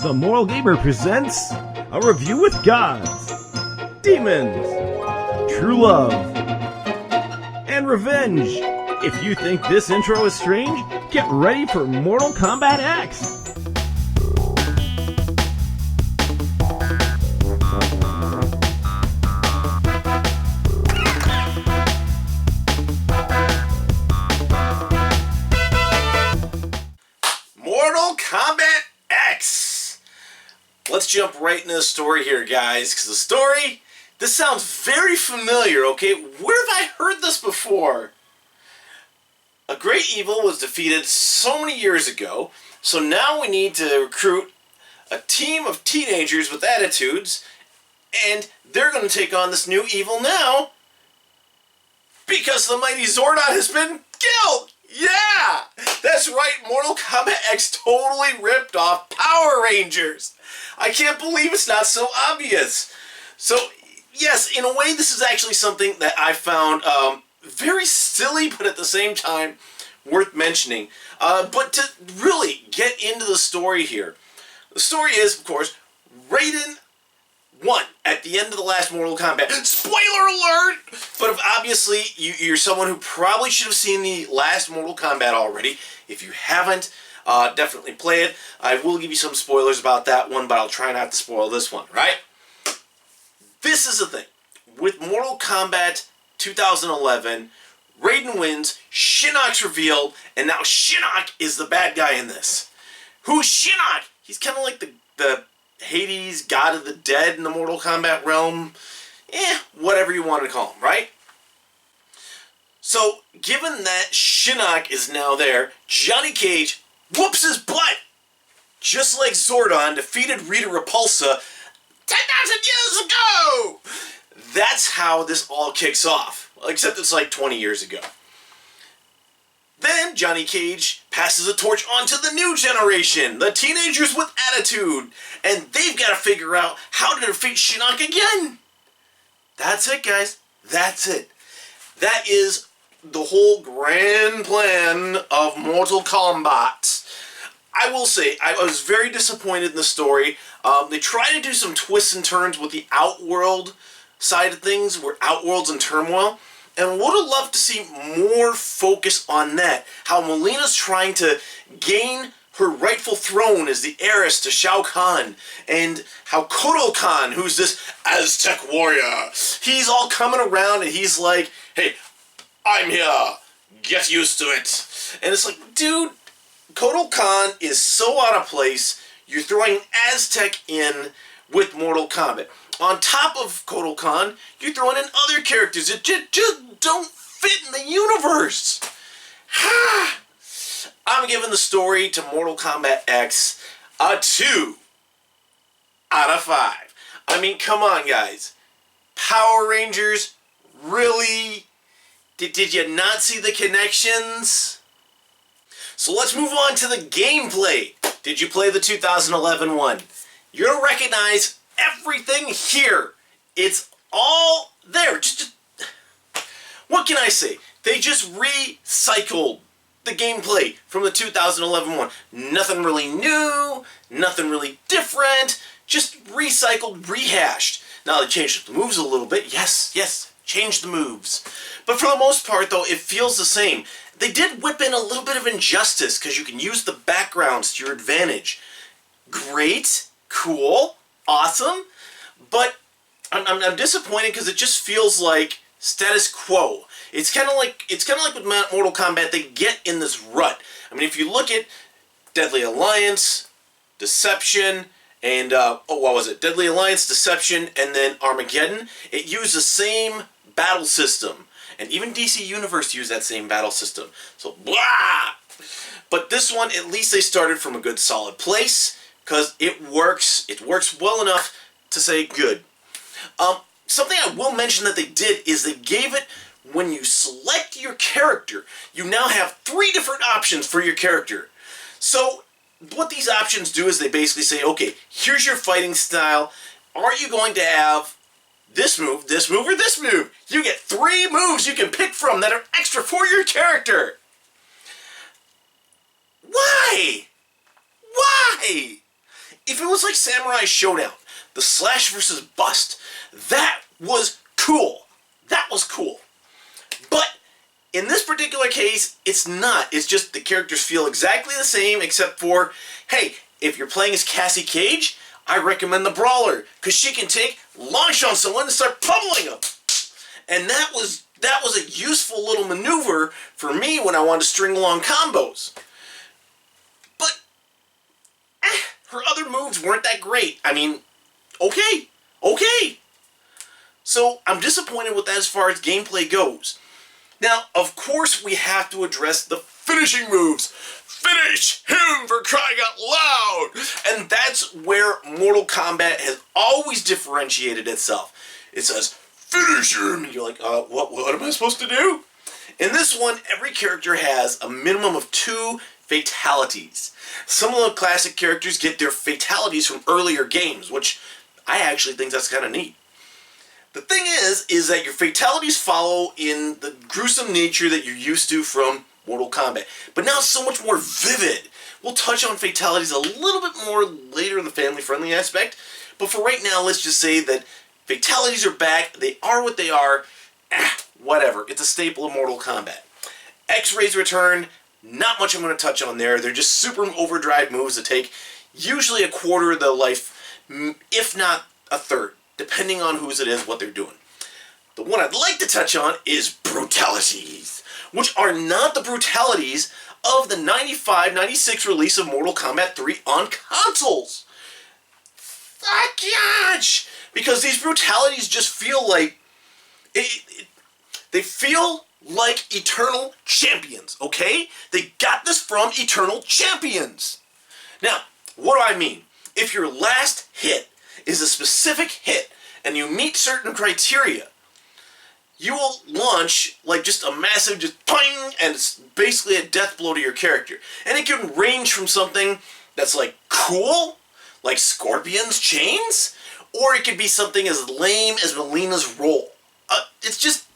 The Moral Gamer presents a review with gods, demons, true love, and revenge. If you think this intro is strange, get ready for Mortal Kombat X. Mortal Kombat X! Let's jump right into the story here, guys, because the story, this sounds very familiar, okay? Where have I heard this before? A great evil was defeated so many years ago, so now we need to recruit a team of teenagers with attitudes, and they're going to take on this new evil now because the mighty Zordon has been killed! Yeah! That's right, Mortal Kombat X totally ripped off Power Rangers! I can't believe it's not so obvious. So, yes, in a way this is actually something that I found very silly, but at the same time worth mentioning. But to really get into the story here, the story is, of course, Raiden won at the end of the last Mortal Kombat. Spoiler alert! But if obviously you're someone who probably should have seen the last Mortal Kombat already. If you haven't, definitely play it. I will give you some spoilers about that one, but I'll try not to spoil this one, right? This is the thing. With Mortal Kombat 2011, Raiden wins, Shinnok's revealed, and now Shinnok is the bad guy in this. Who's Shinnok? He's kind of like the Hades, god of the dead in the Mortal Kombat realm. Whatever you want to call him, right? So, given that Shinnok is now there, Johnny Cage whoops his butt! Just like Zordon defeated Rita Repulsa 10,000 years ago! That's how this all kicks off. Except it's like 20 years ago. Then Johnny Cage passes the torch on to the new generation, the teenagers with attitude, and they've got to figure out how to defeat Shinnok again. That's it, guys. That's it. That is the whole grand plan of Mortal Kombat. I will say, I was very disappointed in the story. They tried to do some twists and turns with the Outworld side of things, where Outworld's in turmoil. And would have loved to see more focus on that. How Melina's trying to gain her rightful throne as the heiress to Shao Kahn. And how Kotal Khan, who's this Aztec warrior, he's all coming around and he's like, hey, I'm here. Get used to it. And it's like, dude, Kotal Khan is so out of place. You're throwing Aztec in with Mortal Kombat. On top of Kotal Khan, you're throwing in other characters that just don't fit in the universe. I'm giving the story to Mortal Kombat X a 2 out of 5. I mean, come on, guys. Power Rangers? Really? Did you not see the connections? So let's move on to the gameplay. Did you play the 2011 one? You're going to recognize everything here. It's all there. Just what can I say? They just recycled the gameplay from the 2011 one. Nothing really new, nothing really different, just recycled, rehashed. Now they changed the moves a little bit. Yes, changed the moves. But for the most part, though, it feels the same. They did whip in a little bit of injustice because you can use the backgrounds to your advantage. Great, cool, awesome, but I'm disappointed because it just feels like status quo. It's kind of like with Mortal Kombat, they get in this rut. I mean, if you look at Deadly Alliance, Deception, and what was it? Deadly Alliance, Deception, and then Armageddon. It used the same battle system, and even DC Universe used that same battle system. So blah. But this one, at least they started from a good, solid place because it works. It works well enough to say good. Something I will mention that they did is they gave it, when you select your character, you now have 3 different options for your character. So what these options do is they basically say, okay, here's your fighting style. Are you going to have this move, or this move? You get 3 moves you can pick from that are extra for your character. Why? Why? if it was like Samurai Showdown, the slash versus bust, that was cool. That was cool. But in this particular case, it's not. It's just the characters feel exactly the same, except for, hey, if you're playing as Cassie Cage, I recommend the Brawler, because she can launch on someone and start pummeling them. And that was a useful little maneuver for me when I wanted to string along combos. But her other moves weren't that great. I mean, okay. So I'm disappointed with that as far as gameplay goes. Now, of course, we have to address the finishing moves. Finish him, for crying out loud! And that's where Mortal Kombat has always differentiated itself. It says, finish him! And you're like, what am I supposed to do? In this one, every character has a minimum of 2 fatalities. Some of the classic characters get their fatalities from earlier games, which I actually think that's kind of neat. The thing is that your fatalities follow in the gruesome nature that you're used to from Mortal Kombat. But now it's so much more vivid. We'll touch on fatalities a little bit more later in the family-friendly aspect. But for right now, let's just say that fatalities are back. They are what they are. Whatever. It's a staple of Mortal Kombat. X-Rays return. Not much I'm going to touch on there. They're just super overdrive moves that take usually a quarter of the life, if not a third, depending on whose it is, what they're doing. The one I'd like to touch on is brutalities, which are not the brutalities of the 95-96 release of Mortal Kombat 3 on consoles. Fuck gosh! Because these brutalities just feel like... they feel like Eternal Champions, okay? They got this from Eternal Champions. Now, what do I mean? If your last hit is a specific hit and you meet certain criteria, you will launch like just a massive just ping, and it's basically a death blow to your character. And it can range from something that's like cool, like Scorpion's chains, or it could be something as lame as Melina's roll. It's just,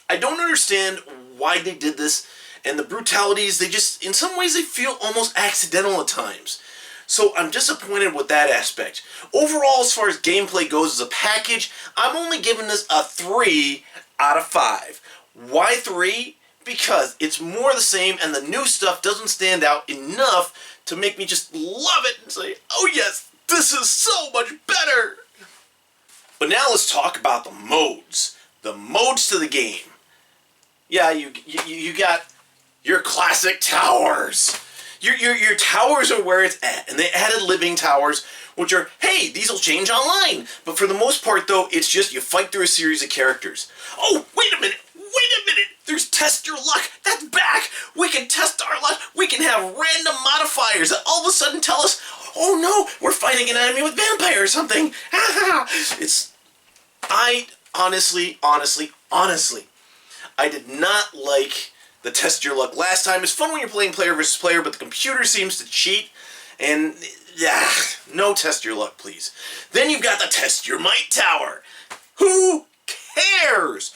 I don't understand why they did this, and the brutalities, they just, in some ways, they feel almost accidental at times. So I'm disappointed with that aspect. Overall, as far as gameplay goes as a package, I'm only giving this a 3 out of 5. Why 3? Because it's more the same, and the new stuff doesn't stand out enough to make me just love it and say, oh yes, this is so much better! But now let's talk about the modes. The modes to the game. Yeah, you got your classic towers. Your towers are where it's at, and they added living towers, which are, hey, these will change online. But for the most part, though, it's just you fight through a series of characters. Oh, wait a minute! There's Test Your Luck! That's back! We can test our luck! We can have random modifiers that all of a sudden tell us, oh no, we're fighting an enemy with vampire or something! I honestly, I did not like the Test Your Luck last time. It's fun when you're playing player versus player, but the computer seems to cheat, and no Test Your Luck, please. Then you've got the Test Your Might Tower. Who cares?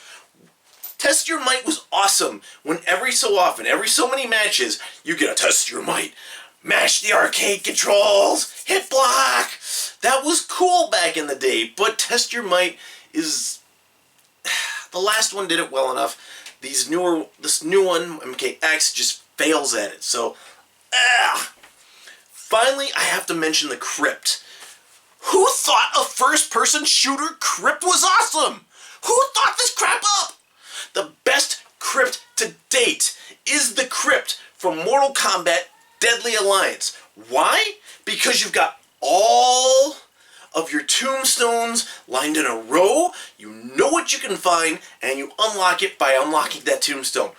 Test Your Might was awesome when every so often, every so many matches, you get a Test Your Might. Mash the arcade controls, hit block. That was cool back in the day, but Test Your Might is... the last one did it well enough. This new one, MKX, just fails at it. So, finally, I have to mention the Crypt. Who thought a first-person shooter Crypt was awesome? Who thought this crap up? The best Crypt to date is the Crypt from Mortal Kombat Deadly Alliance. Why? Because you've got all of your tombstones lined in a row. You know what you can find, and you unlock it by unlocking that tombstone.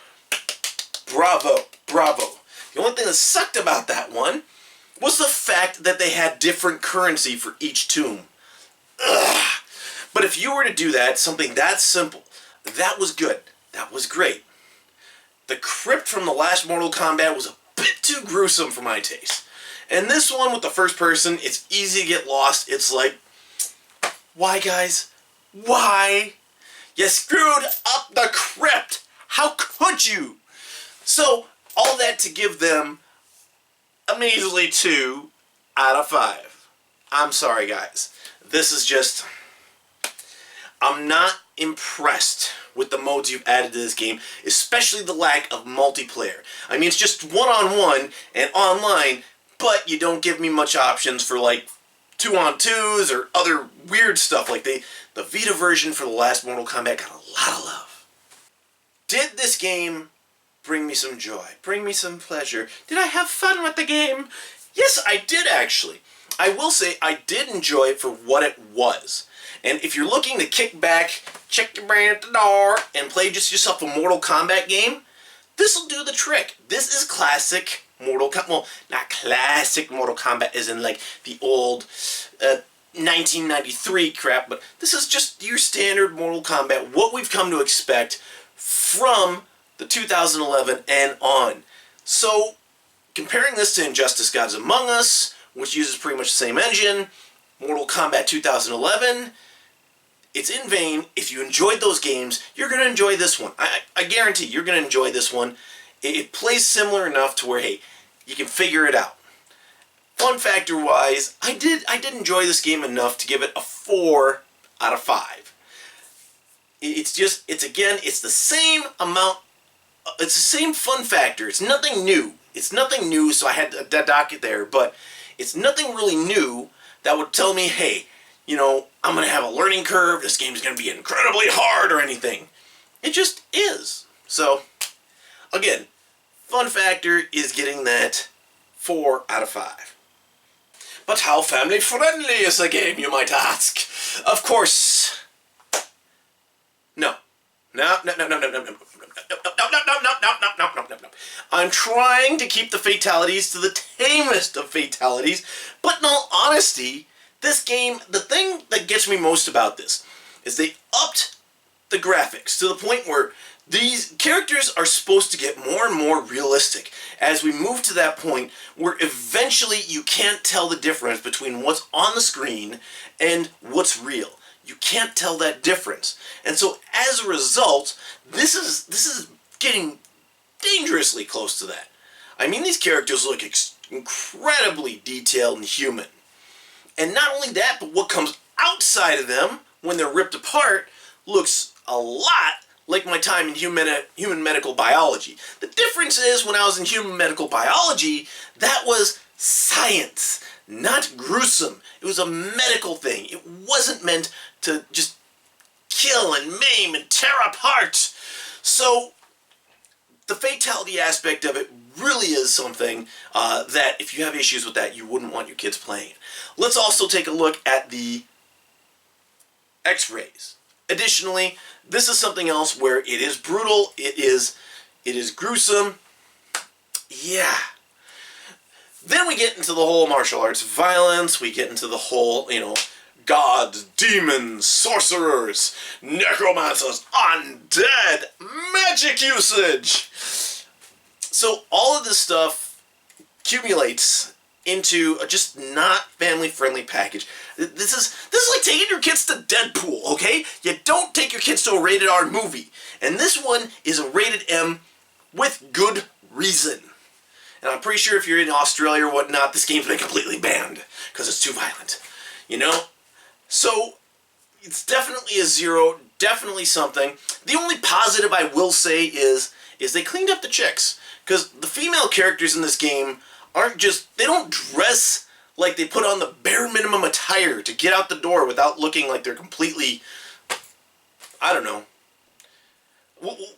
Bravo, bravo. The only thing that sucked about that one was the fact that they had different currency for each tomb. Ugh. But if you were to do that, something that simple, that was good. That was great. The Crypt from the last Mortal Kombat was a bit too gruesome for my taste. And this one with the first person, it's easy to get lost. It's like, why guys? Why? You screwed up the Crypt! How could you? So, all that to give them a measly 2 out of 5. I'm sorry, guys. This is just... I'm not impressed with the modes you've added to this game, especially the lack of multiplayer. I mean, it's just one-on-one and online, but you don't give me much options for, like, 2-on-2s or other weird stuff. Like, the Vita version for the last Mortal Kombat got a lot of love. Did this game bring me some joy? Bring me some pleasure? Did I have fun with the game? Yes, I did, actually. I will say I did enjoy it for what it was. And if you're looking to kick back, check your brain at the door, and play just yourself a Mortal Kombat game, this will do the trick. This is classic Mortal Kombat. Well, not classic Mortal Kombat as in like the old 1993 crap, but this is just your standard Mortal Kombat, what we've come to expect from the 2011 and on. So, comparing this to Injustice Gods Among Us, which uses pretty much the same engine, Mortal Kombat 2011, it's in vain. If you enjoyed those games, you're going to enjoy this one. I guarantee you're going to enjoy this one. It plays similar enough to where, hey, you can figure it out. Fun factor wise, I did enjoy this game enough to give it a 4 out of 5. It's the same amount, it's the same fun factor. It's nothing new. It's nothing new, so I had to dock it there, but it's nothing really new that would tell me, hey, you know, I'm going to have a learning curve, this game's going to be incredibly hard or anything. It just is. So, again, fun factor is getting that 4 out of 5. But how family friendly is the game, you might ask? Of course, no. No. I'm trying to keep the fatalities to the tamest of fatalities, but in all honesty, this game, the thing that gets me most about this is they upped the graphics to the point where these characters are supposed to get more and more realistic as we move to that point where eventually you can't tell the difference between what's on the screen and what's real. You can't tell that difference. And so as a result, this is getting dangerously close to that. I mean, these characters look incredibly detailed and human. And not only that, but what comes outside of them when they're ripped apart looks a lot like my time in human medical biology. The difference is when I was in human medical biology, that was science, not gruesome. It was a medical thing. It wasn't meant to just kill and maim and tear apart. So the fatality aspect of it really is something that if you have issues with that, you wouldn't want your kids playing. Let's also take a look at the X-rays. Additionally, this is something else where it is brutal, it is gruesome. Yeah. Then we get into the whole martial arts violence, we get into the whole, you know, gods, demons, sorcerers, necromancers, undead, magic usage. So all of this stuff accumulates into a just not family-friendly package. This is like taking your kids to Deadpool, okay? You don't take your kids to a rated R movie. And this one is a rated M with good reason. And I'm pretty sure if you're in Australia or whatnot, this game's been completely banned because it's too violent. You know? So, it's definitely a 0, definitely something. The only positive I will say is they cleaned up the chicks. Because the female characters in this game aren't just, they don't dress like they put on the bare minimum attire to get out the door without looking like they're completely, I don't know.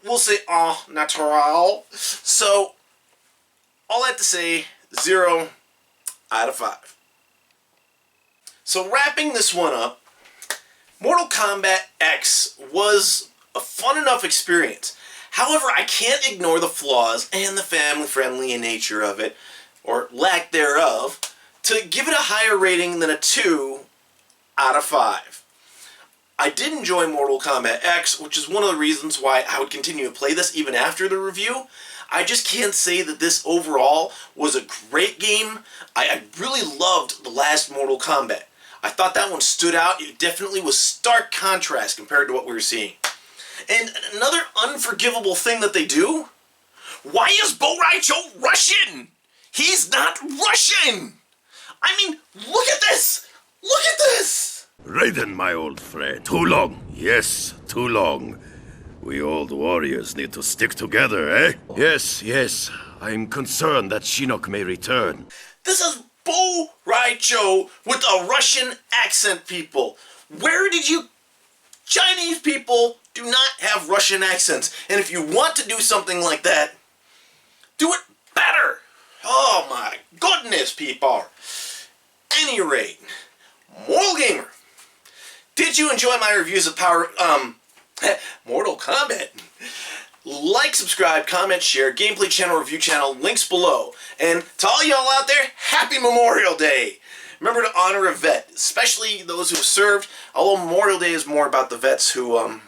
We'll say, natural. So, all that to say, 0 out of 5. So wrapping this one up, Mortal Kombat X was a fun enough experience. However, I can't ignore the flaws and the family-friendly nature of it, or lack thereof, to give it a higher rating than a 2 out of 5. I did enjoy Mortal Kombat X, which is one of the reasons why I would continue to play this even after the review. I just can't say that this overall was a great game. I really loved the last Mortal Kombat. I thought that one stood out. It definitely was stark contrast compared to what we were seeing. And another unforgivable thing that they do, why is Bo Raicho Russian? He's not Russian! I mean, look at this! Raiden, my old friend. Too long. Yes, too long. We old warriors need to stick together, eh? Yes. I'm concerned that Shinnok may return. This is Bo Raicho with a Russian accent, people. Where did you... Chinese people do not have Russian accents. And if you want to do something like that, do it better. Oh my goodness, people. Any rate, Mortal Gamer, did you enjoy my reviews of Mortal Kombat? Like, subscribe, comment, share, gameplay channel, review channel, links below. And to all y'all out there, happy Memorial Day! Remember to honor a vet, especially those who have served, although Memorial Day is more about the vets who are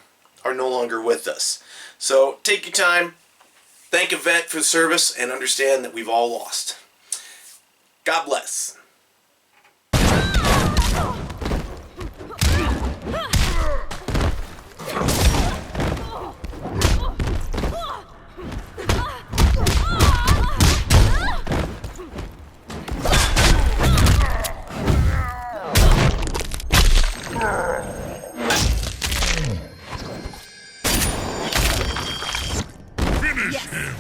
no longer with us. So take your time, thank a vet for the service, and understand that we've all lost. God bless. Finish him!